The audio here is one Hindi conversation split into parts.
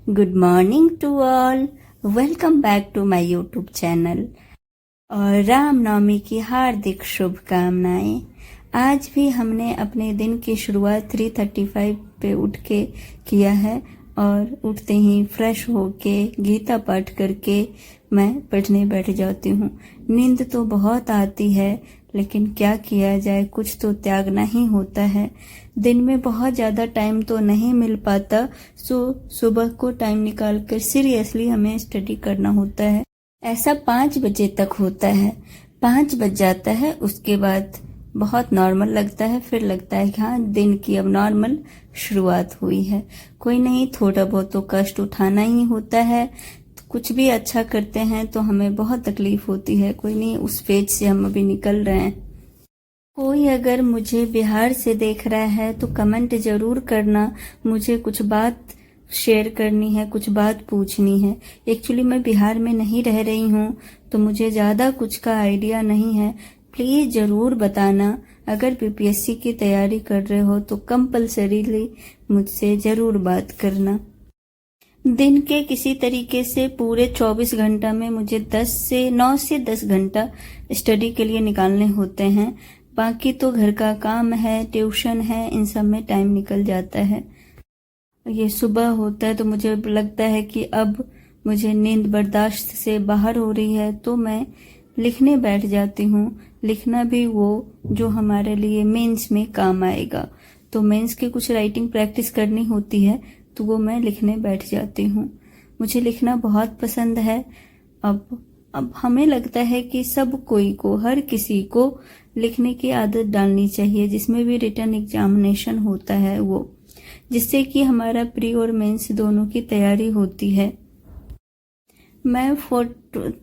Good morning to all. Welcome back to my YouTube channel और रामनवमी की हार्दिक शुभकामनाएं। आज भी हमने अपने दिन की शुरुआत 3:35 पे उठ के किया है और उठते ही फ्रेश होके गीता पाठ करके मैं पढ़ने बैठ जाती हूँ। नींद तो बहुत आती है लेकिन क्या किया जाए, कुछ तो त्यागना ही होता है। दिन में बहुत ज़्यादा टाइम तो नहीं मिल पाता, सो सुबह को टाइम निकाल कर सीरियसली हमें स्टडी करना होता है। ऐसा 5 बजे तक होता है। 5 बज जाता है, उसके बाद बहुत नॉर्मल लगता है, फिर लगता है कि हाँ दिन की अब नॉर्मल शुरुआत हुई है। कोई नहीं, थोड़ा बहुत तो कष्ट उठाना ही होता है। कुछ भी अच्छा करते हैं तो हमें बहुत तकलीफ होती है, कोई नहीं, उस फेज से हम अभी निकल रहे हैं। कोई अगर मुझे बिहार से देख रहा है तो कमेंट जरूर करना, मुझे कुछ बात शेयर करनी है, कुछ बात पूछनी है। एक्चुअली मैं बिहार में नहीं रह रही हूँ तो मुझे ज़्यादा कुछ का आइडिया नहीं है। प्लीज़ ज़रूर बताना। अगर बीपीएससी की तैयारी कर रहे हो तो कंपल्सरीली मुझसे ज़रूर बात करना। दिन के किसी तरीके से पूरे 24 घंटा में मुझे 9 से 10 घंटा स्टडी के लिए निकालने होते हैं। बाकी तो घर का काम है, ट्यूशन है, इन सब में टाइम निकल जाता है। ये सुबह होता है तो मुझे लगता है कि अब मुझे नींद बर्दाश्त से बाहर हो रही है तो मैं लिखने बैठ जाती हूँ। लिखना भी वो जो हमारे लिए मेंस में काम आएगा। तो मेंस की कुछ राइटिंग प्रैक्टिस करनी होती है तो वो मैं लिखने बैठ जाती हूँ। मुझे लिखना बहुत पसंद है। अब हमें लगता है कि सब कोई को, हर किसी को लिखने की आदत डालनी चाहिए, जिसमें भी रिटन एग्जामिनेशन होता है वो, जिससे कि हमारा प्री और मेंस दोनों की तैयारी होती है। मैं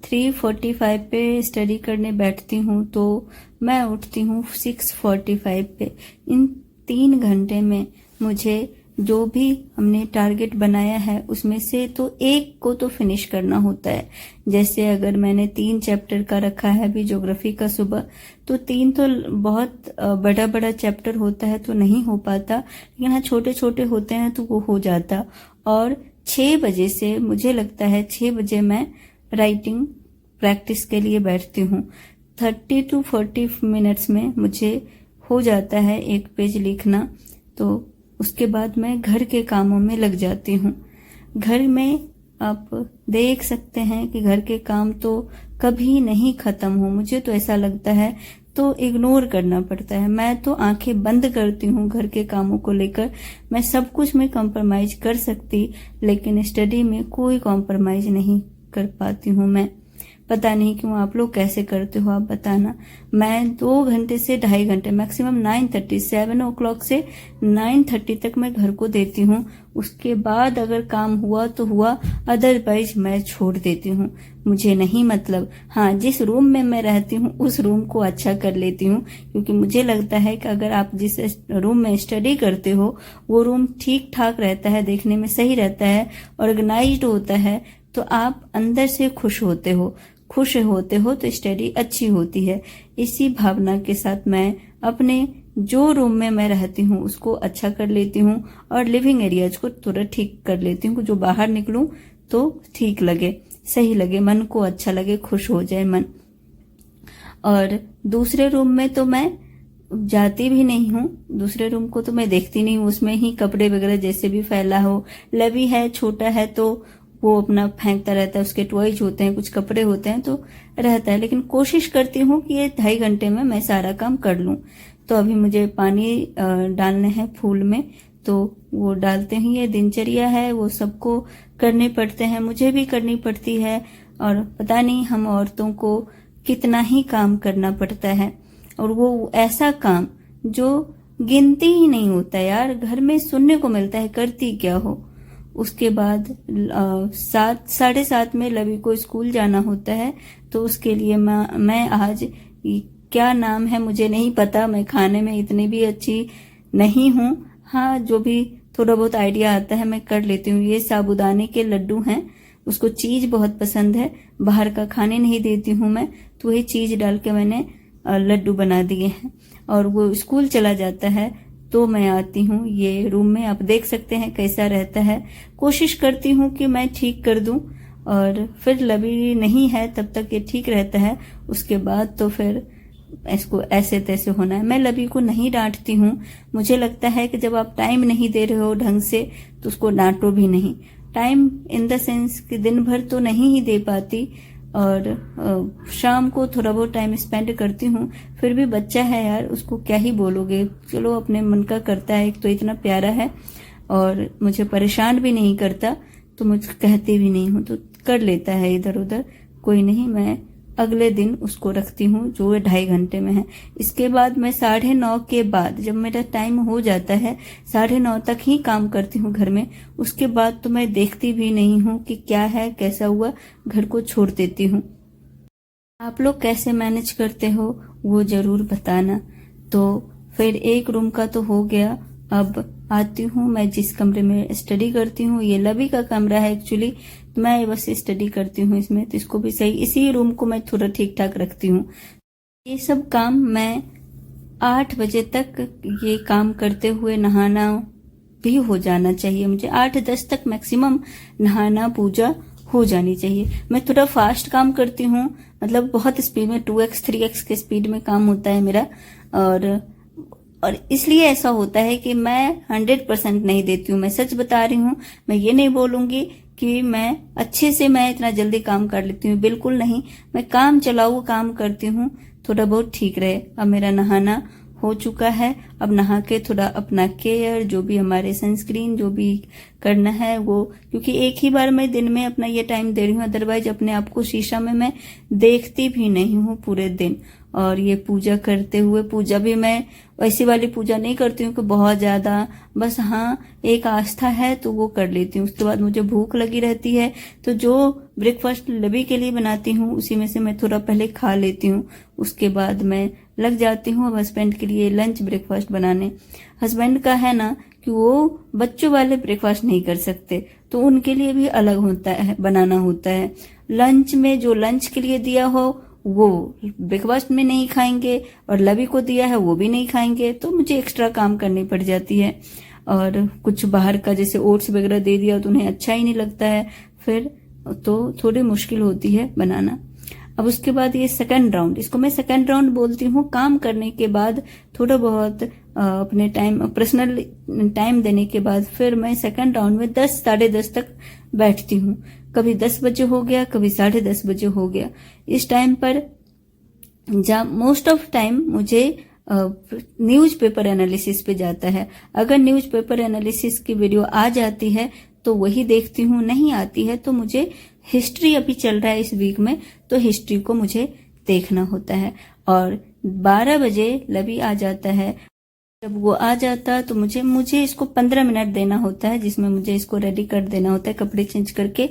3:45 पे स्टडी करने बैठती हूँ तो मैं उठती हूँ 6:45 पे। इन 3 घंटे में मुझे जो भी हमने टारगेट बनाया है उसमें से तो एक को तो फिनिश करना होता है। जैसे अगर मैंने 3 चैप्टर का रखा है अभी ज्योग्राफी का सुबह, तो 3 तो बहुत बड़ा बड़ा चैप्टर होता है तो नहीं हो पाता, लेकिन हाँ छोटे छोटे होते हैं तो वो हो जाता। और 6 बजे से मुझे लगता है 6 बजे मैं राइटिंग प्रैक्टिस के लिए बैठती हूँ। 30 to 40 मिनट्स में मुझे हो जाता है 1 पेज लिखना। तो उसके बाद मैं घर के कामों में लग जाती हूँ। घर में आप देख सकते हैं कि घर के काम तो कभी नहीं खत्म हो, मुझे तो ऐसा लगता है, तो इग्नोर करना पड़ता है। मैं तो आंखें बंद करती हूँ घर के कामों को लेकर। मैं सब कुछ में कॉम्प्रोमाइज कर सकती, लेकिन स्टडी में कोई कॉम्प्रोमाइज नहीं कर पाती हूँ मैं। पता नहीं क्यों, आप लोग कैसे करते हो आप बताना। मैं 2 घंटे से 2.5 घंटे, मैक्सिमम 7 o'clock से 9:30 तक मैं घर को देती हूँ। उसके बाद अगर काम हुआ तो हुआ, अदरवाइज मैं छोड़ देती हूँ। मुझे नहीं मतलब, हाँ जिस रूम में मैं रहती हूँ उस रूम को अच्छा कर लेती हूँ, क्योंकि मुझे लगता है कि अगर आप जिस रूम में स्टडी करते हो वो रूम ठीक ठाक रहता है, देखने में सही रहता है, ऑर्गेनाइज्ड होता है, तो आप अंदर से खुश होते हो तो स्टडी अच्छी होती है। इसी भावना के साथ मैं अपने जो रूम में मैं रहती हूँ उसको अच्छा कर लेती हूँ और लिविंग एरियाज को थोड़ा ठीक कर लेती हूँ, जो बाहर निकलूं तो ठीक लगे, सही लगे, मन को अच्छा लगे, खुश हो जाए मन। और दूसरे रूम में तो मैं जाती भी नहीं हूँ, दूसरे रूम को तो मैं देखती नहीं हूँ। उसमें ही कपड़े वगैरह जैसे भी फैला हो, लवी है, छोटा है तो वो अपना फेंकता रहता है, उसके टॉयज होते हैं, कुछ कपड़े होते हैं तो रहता है। लेकिन कोशिश करती हूँ कि ये 2.5 घंटे में मैं सारा काम कर लूँ। तो अभी मुझे पानी डालने हैं फूल में, तो वो डालते ही, ये दिनचर्या है, वो सबको करने पड़ते हैं, मुझे भी करनी पड़ती है। और पता नहीं हम औरतों को कितना ही काम करना पड़ता है, और वो ऐसा काम जो गिनती ही नहीं होता यार, घर में सुनने को मिलता है करती क्या हो। उसके बाद 7:30 में लवी को स्कूल जाना होता है, तो उसके लिए मैं आज, क्या नाम है मुझे नहीं पता, मैं खाने में इतनी भी अच्छी नहीं हूँ, हाँ जो भी थोड़ा बहुत आइडिया आता है मैं कर लेती हूँ। ये साबूदाने के लड्डू हैं, उसको चीज बहुत पसंद है, बाहर का खाने नहीं देती हूँ मैं, तो वही चीज डाल के मैंने लड्डू बना दिए हैं। और वो स्कूल चला जाता है तो मैं आती हूँ ये रूम में। आप देख सकते हैं कैसा रहता है। कोशिश करती हूँ कि मैं ठीक कर दूं, और फिर लबी नहीं है तब तक ये ठीक रहता है। उसके बाद तो फिर इसको ऐसे तैसे होना है। मैं लबी को नहीं डांटती हूँ। मुझे लगता है कि जब आप टाइम नहीं दे रहे हो ढंग से तो उसको डांटो भी नहीं। टाइम इन द सेंस कि दिन भर तो नहीं ही दे पाती, और शाम को थोड़ा बहुत टाइम स्पेंड करती हूँ। फिर भी बच्चा है यार, उसको क्या ही बोलोगे। चलो अपने मन का करता है, एक तो इतना प्यारा है और मुझे परेशान भी नहीं करता, तो मुझे कहती भी नहीं हूँ, तो कर लेता है इधर उधर। कोई नहीं, मैं अगले दिन उसको रखती हूँ जो 2.5 घंटे में है। इसके बाद मैं 9:30 के बाद, जब मेरा टाइम हो जाता है 9:30 तक ही काम करती हूँ घर में। उसके बाद तो मैं देखती भी नहीं हूँ कि क्या है कैसा हुआ, घर को छोड़ देती हूँ। आप लोग कैसे मैनेज करते हो वो जरूर बताना। तो फिर एक रूम का तो हो गया। अब आती हूँ मैं जिस कमरे में स्टडी करती हूँ, ये लबी का कमरा है एक्चुअली, तो मैं बस स्टडी करती हूँ इसमें, तो इसको भी सही, इसी रूम को मैं थोड़ा ठीक ठाक रखती हूँ। ये सब काम मैं 8 बजे तक ये काम करते हुए नहाना भी हो जाना चाहिए मुझे। 8-10 तक मैक्सिमम नहाना पूजा हो जानी चाहिए। मैं थोड़ा फास्ट काम करती हूँ, मतलब बहुत स्पीड में 2x 3x के स्पीड में काम होता है मेरा, और इसलिए ऐसा होता है कि मैं 100% नहीं देती हूँ। मैं सच बता रही हूँ। मैं ये नहीं बोलूंगी कि मैं अच्छे से मैं इतना जल्दी काम कर लेती हूँ, बिल्कुल नहीं। मैं काम चलाऊ काम करती हूँ, थोड़ा बहुत ठीक रहे। अब मेरा नहाना हो चुका है। अब नहा के थोड़ा अपना केयर, जो भी हमारे सनस्क्रीन जो भी करना है वो, क्योंकि एक ही बार मैं दिन में अपना ये टाइम दे रही हूँ, अदरवाइज अपने आप को शीशा में मैं देखती भी नहीं हूँ पूरे दिन। और ये पूजा करते हुए, पूजा भी मैं वैसी वाली पूजा नहीं करती हूँ कि बहुत ज्यादा, बस हाँ एक आस्था है तो वो कर लेती हूँ। उसके बाद मुझे भूख लगी रहती है, तो जो ब्रेकफास्ट लबी के लिए बनाती हूँ उसी में से मैं थोड़ा पहले खा लेती हूँ। उसके बाद मैं लग जाती हूँ अब हस्बैंड के लिए लंच ब्रेकफास्ट बनाने। हस्बैंड का है ना कि वो बच्चों वाले ब्रेकफास्ट नहीं कर सकते, तो उनके लिए भी अलग होता है, बनाना होता है। लंच में जो लंच के लिए दिया हो वो ब्रेकफास्ट में नहीं खाएंगे, और लवी को दिया है वो भी नहीं खाएंगे, तो मुझे एक्स्ट्रा काम करनी पड़ जाती है। और कुछ बाहर का जैसे ओट्स वगैरह दे दिया तो उन्हें अच्छा ही नहीं लगता है, फिर तो थोड़ी मुश्किल होती है बनाना। अब उसके बाद ये सेकंड राउंड, इसको मैं सेकंड राउंड बोलती हूँ। काम करने के बाद थोड़ा बहुत अपने टाइम, पर्सनल टाइम देने के बाद फिर मैं सेकंड राउंड में 10 साढ़े 10 तक बैठती हूँ। कभी 10 बजे हो गया, कभी 10:30 बजे हो गया। इस टाइम पर जब मोस्ट ऑफ टाइम मुझे न्यूज पेपर एनालिसिस पे जाता है। अगर न्यूज पेपर एनालिसिस की वीडियो आ जाती है तो वही देखती हूँ, नहीं आती है तो मुझे हिस्ट्री, अभी चल रहा है इस वीक में, तो हिस्ट्री को मुझे देखना होता है। और 12 बजे लवी आ जाता है। जब वो आ जाता तो मुझे इसको 15 मिनट देना होता है, जिसमें मुझे इसको रेडी कर देना होता है, कपड़े चेंज करके।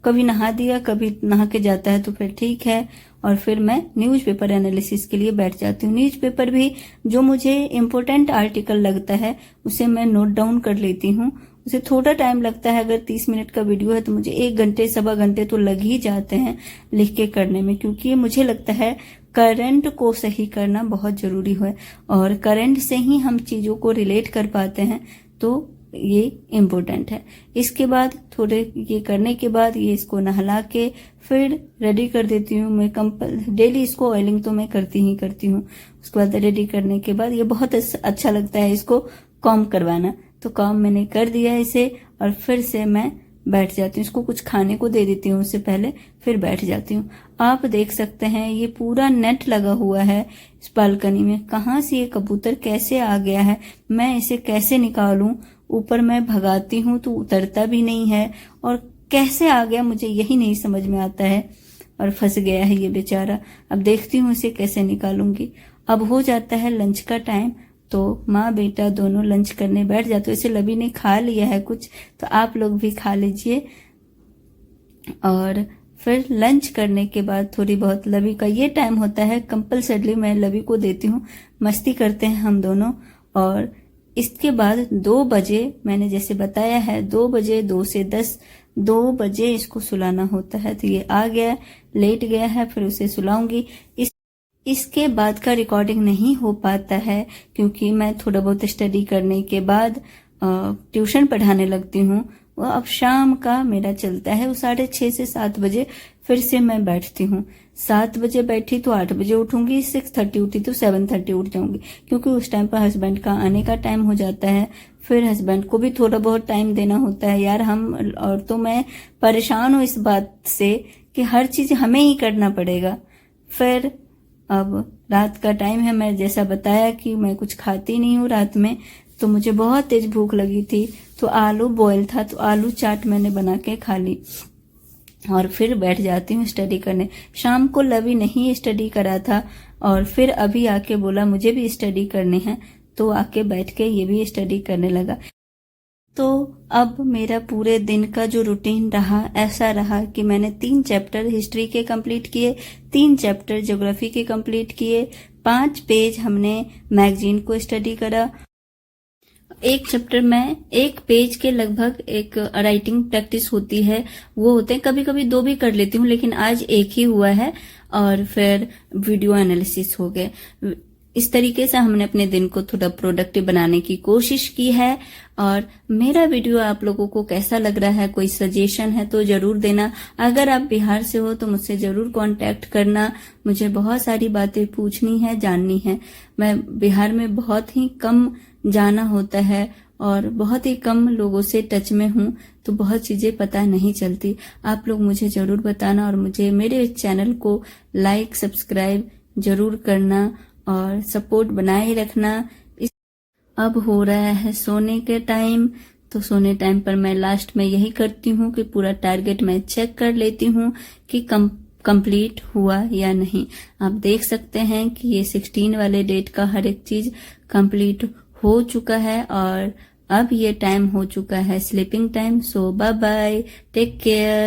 कभी नहा दिया, कभी नहा के जाता है तो फिर ठीक है। और फिर मैं न्यूज पेपर एनालिसिस के लिए बैठ जाती हूँ। न्यूज पेपर भी जो मुझे इम्पोर्टेंट आर्टिकल लगता है उसे मैं नोट डाउन कर लेती हूँ। उसे थोड़ा टाइम लगता है, अगर 30 मिनट का वीडियो है तो मुझे 1 घंटे 1.25 घंटे तो लग ही जाते हैं लिख के करने में, क्योंकि मुझे लगता है करंट को सही करना बहुत जरूरी है, और करंट से ही हम चीजों को रिलेट कर पाते हैं, तो ये इम्पोर्टेंट है। इसके बाद थोड़े ये करने के बाद ये इसको नहला के फिर रेडी कर देती हूँ मैं। डेली इसको ऑयलिंग तो मैं करती ही करती हूँ। उसके बाद रेडी करने के बाद ये बहुत अच्छा लगता है इसको कॉम करवाना, तो कॉम मैंने कर दिया इसे, और फिर से मैं बैठ जाती हूँ। इसको कुछ खाने को दे देती हूँ उससे पहले, फिर बैठ जाती हूँ। आप देख सकते हैं ये पूरा नेट लगा हुआ है इस बालकनी में। कहाँ से ये कबूतर कैसे आ गया है, मैं इसे कैसे निकालूं। ऊपर मैं भगाती हूँ तो उतरता भी नहीं है, और कैसे आ गया मुझे यही नहीं समझ में आता है, और फंस गया है ये बेचारा। अब देखती हूँ इसे कैसे निकालूंगी। अब हो जाता है लंच का टाइम, तो माँ बेटा दोनों लंच करने बैठ जाते। इसे लवी ने खा लिया है कुछ, तो आप लोग भी खा लीजिए। और फिर लंच करने के बाद थोड़ी बहुत लवी का ये टाइम होता है, कंपल्सरली मैं लवी को देती हूँ, मस्ती करते हैं हम दोनों। और इसके बाद 2 बजे, मैंने जैसे बताया है 2 बजे, 2 से 10, 2 बजे इसको सुलाना होता है। तो ये आ गया, लेट गया है, फिर उसे सुलाऊंगी। इसके बाद का रिकॉर्डिंग नहीं हो पाता है क्योंकि मैं थोड़ा बहुत स्टडी करने के बाद ट्यूशन पढ़ाने लगती हूँ। वो अब शाम का मेरा चलता है, वो 6:30 से 7 बजे फिर से मैं बैठती हूँ। 7 बजे बैठी तो 8 बजे उठूंगी, 6:30 उठी तो 7:30 उठ जाऊंगी, क्योंकि उस टाइम पर हस्बैंड का आने का टाइम हो जाता है। फिर हस्बैंड को भी थोड़ा बहुत टाइम देना होता है। यार हम और तो मैं परेशान हूँ इस बात से कि हर चीज हमें ही करना पड़ेगा। फिर अब रात का टाइम है, मैं जैसा बताया कि मैं कुछ खाती नहीं हूँ रात में, तो मुझे बहुत तेज भूख लगी थी, तो आलू बॉयल था तो आलू चाट मैंने बना के खा ली और फिर बैठ जाती हूँ स्टडी करने। शाम को लवी नहीं स्टडी करा था और फिर अभी आके बोला मुझे भी स्टडी करनी है, तो आके बैठ के ये भी स्टडी करने लगा। तो अब मेरा पूरे दिन का जो रूटीन रहा ऐसा रहा कि मैंने 3 चैप्टर हिस्ट्री के कंप्लीट किए, 3 चैप्टर ज्योग्राफी के कंप्लीट किए, 5 पेज हमने मैगजीन को स्टडी करा। एक चैप्टर में 1 पेज के लगभग एक राइटिंग प्रैक्टिस होती है, वो होते हैं, कभी कभी 2 भी कर लेती हूँ, लेकिन आज 1 ही हुआ है। और फिर वीडियो एनालिसिस हो गए। इस तरीके से हमने अपने दिन को थोड़ा प्रोडक्टिव बनाने की कोशिश की है। और मेरा वीडियो आप लोगों को कैसा लग रहा है, कोई सजेशन है तो जरूर देना। अगर आप बिहार से हो तो मुझसे जरूर कांटेक्ट करना। मुझे बहुत सारी बातें पूछनी है, जाननी है। मैं बिहार में बहुत ही कम जाना होता है और बहुत ही कम लोगों से टच में हूँ, तो बहुत चीजें पता नहीं चलती। आप लोग मुझे जरूर बताना और मुझे मेरे चैनल को लाइक सब्सक्राइब जरूर करना और सपोर्ट बनाए रखना। अब हो रहा है सोने के टाइम, तो सोने टाइम पर मैं लास्ट में यही करती हूँ कि पूरा टारगेट मैं चेक कर लेती हूँ कि कंप्लीट हुआ या नहीं। आप देख सकते हैं कि ये 16 वाले डेट का हर एक चीज कंप्लीट हो चुका है और अब ये टाइम हो चुका है स्लीपिंग टाइम। सो बाय बाय, टेक केयर।